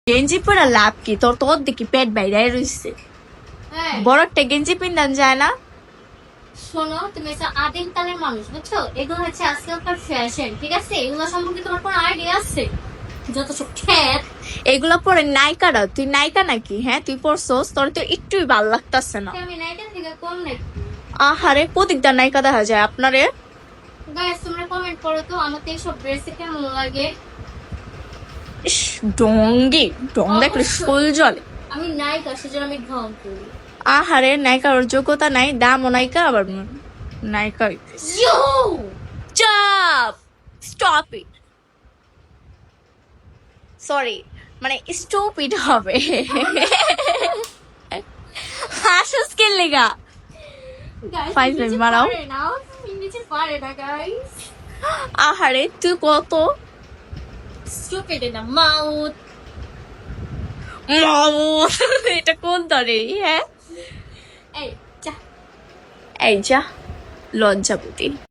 গেঞ্জি পরা লাভ কি? তোর তোর দেখি পেট বাইরে রয়েছে, বড় একটা গেঞ্জি পিন্দান যায় না? শোনো, তুমি একটা আদিম কালের মানুষ, বুঝছো? এগুলো হচ্ছে আজকালকার ফ্যাশন, ঠিক আছে? এগুলো সম্পর্কে তোমার কোনো আইডিয়া আছে? যত সব খ্যাত। এগুলা পরে নায়িকারা, তুই নায়িকা নাকি? হ্যাঁ, তুই পরছস, তোর তো একটুই ভাল লাগতাছে না। আমি নাইটা থেকে কম নাকি? আহারে, প্রতিকটা নায়িকা দেখা যায় আপনারে। গাইস, তোমরা কমেন্ট করো তো আমাকে এইসব ড্রেসে কেমন লাগে। ইস, ডঙ্গি ডং দেখলে ফুল জলে। আমি নায়িকা, সেজন্য আমি ঢং করি। আহারে, নায়িকার যোগ্যতা নাই, দামও নায়িকা, আবার নায়িকা হইতেছে। ইয়ো! চাপ, স্টপ ইট। সরি, মানে স্টুপিড হবে। হাসুস কে লেগা? গাইস, ফাইজলামি মারাও। ইংলিশে পারে না গাইস। আহারে, তুই কত স্টুপিড ইন দ্য মাউথ। মামু। এটা কোন ধরে? হ্যাঁ, এই যা। এই যা লজ্জাবতী।